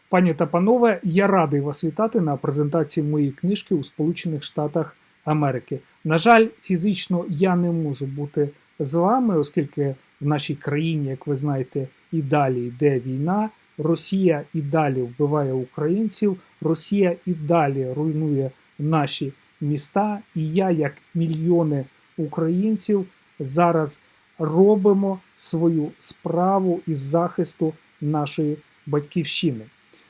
Пані та панове, я радий вас вітати на презентації моєї книжки у Сполучених Штатах Америки. На жаль, фізично я не можу бути з вами, оскільки в нашій країні, як ви знаєте, і далі йде війна. Росія і далі вбиває українців, Росія і далі руйнує наші міста. І я, як мільйони українців, зараз робимо свою справу із захисту нашої батьківщини.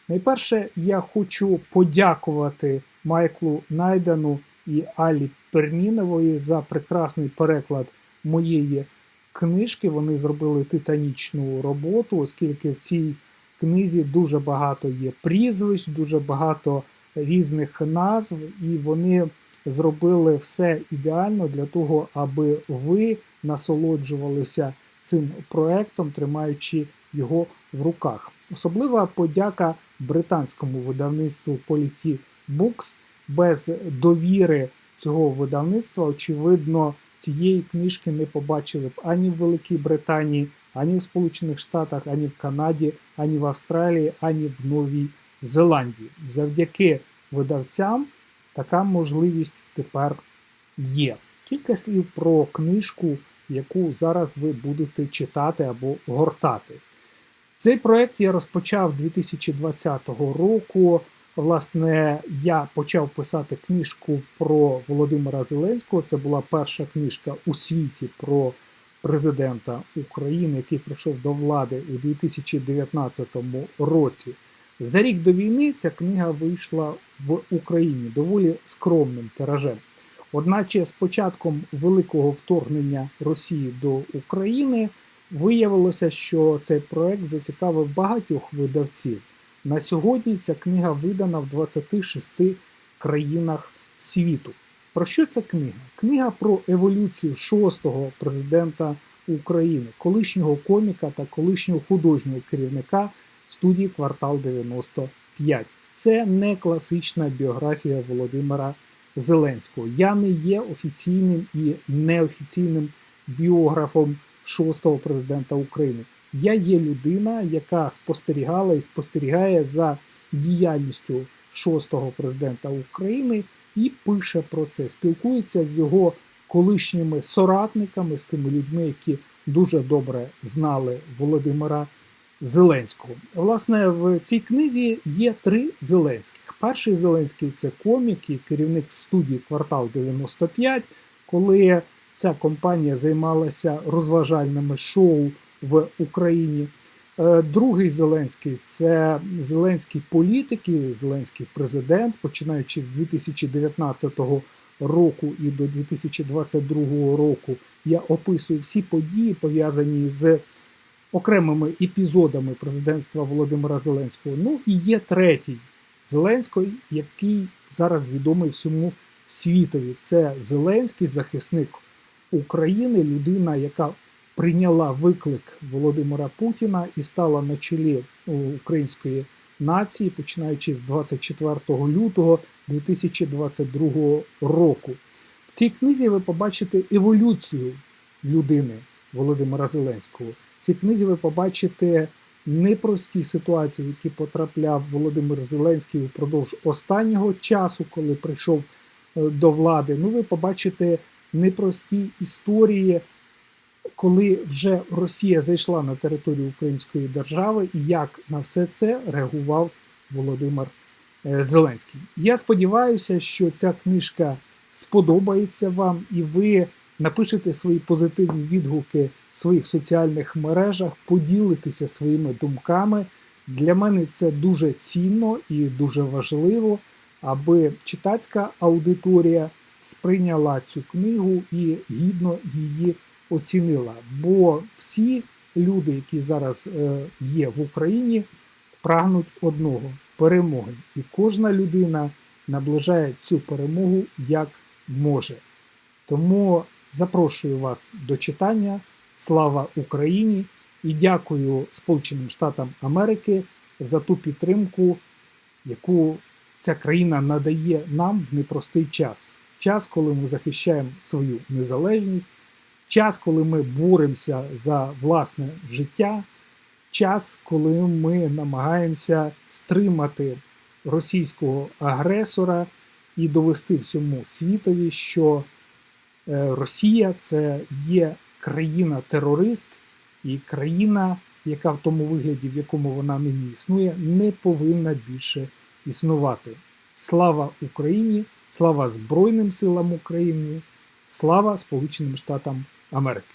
Найперше, я хочу подякувати Майклу Найдену і Аллі Пермінової за прекрасний переклад моєї книжки. Вони зробили титанічну роботу, оскільки в цій книзі дуже багато є прізвищ, дуже багато різних назв, і вони зробили все ідеально для того, аби ви насолоджувалися цим проектом, тримаючи його в руках. Особлива подяка британському видавництву Polity Books. Без довіри цього видавництва, очевидно, цієї книжки не побачили б ані в Великій Британії, ані в Сполучених Штатах, ані в Канаді, ані в Австралії, ані в Новій Зеландії. Завдяки видавцям така можливість тепер є. Кілька слів про книжку, яку зараз ви будете читати або гортати. Цей проект я розпочав 2020 року. Власне, я почав писати книжку про Володимира Зеленського. Це була перша книжка у світі про президента України, який прийшов до влади у 2019 році. За рік до війни ця книга вийшла в Україні доволі скромним тиражем. Одначе з початком великого вторгнення Росії до України виявилося, що цей проект зацікавив багатьох видавців. На сьогодні ця книга видана в 26 країнах світу. Про що ця книга? Книга про еволюцію шостого президента України, колишнього коміка та колишнього художнього керівника студії «Квартал 95». Це не класична біографія Володимира Зеленського. Я не є офіційним і неофіційним біографом шостого президента України. Я є людина, яка спостерігала і спостерігає за діяльністю шостого президента України і пише про це, спілкується з його колишніми соратниками, з тими людьми, які дуже добре знали Володимира Зеленського. Власне, в цій книзі є три Зеленських. Перший Зеленський – це комік і керівник студії «Квартал 95», коли ця компанія займалася розважальними шоу в Україні. Другий Зеленський – це Зеленський політик і Зеленський президент, починаючи з 2019 року і до 2022 року. Я описую всі події, пов'язані з окремими епізодами президентства Володимира Зеленського. Ну і є третій Зеленський, який зараз відомий всьому світові. Це Зеленський, захисник України, людина, яка прийняла виклик Володимира Путіна і стала на чолі української нації, починаючи з 24 лютого 2022 року. В цій книзі ви побачите еволюцію людини Володимира Зеленського. В цій книзі ви побачите непрості ситуації, в які потрапляв Володимир Зеленський упродовж останнього часу, коли прийшов до влади. Ну, ви побачите непрості історії, коли вже Росія зайшла на територію Української держави і як на все це реагував Володимир Зеленський. Я сподіваюся, що ця книжка сподобається вам і ви напишете свої позитивні відгуки в своїх соціальних мережах, поділитеся своїми думками. Для мене це дуже цінно і дуже важливо, аби читацька аудиторія сприйняла цю книгу і гідно її оцінила. Бо всі люди, які зараз є в Україні, прагнуть одного – перемоги. І кожна людина наближає цю перемогу як може. Тому запрошую вас до читання. Слава Україні! І дякую Сполученим Штатам Америки за ту підтримку, яку ця країна надає нам в непростий час. Час, коли ми захищаємо свою незалежність, час, коли ми боремося за власне життя, час, коли ми намагаємося стримати російського агресора і довести всьому світові, що Росія це є країна-терорист і країна, яка в тому вигляді, в якому вона нині існує, не повинна більше існувати. Слава Україні! Слава Збройним силам України! Слава Сполученим Штатам Америки!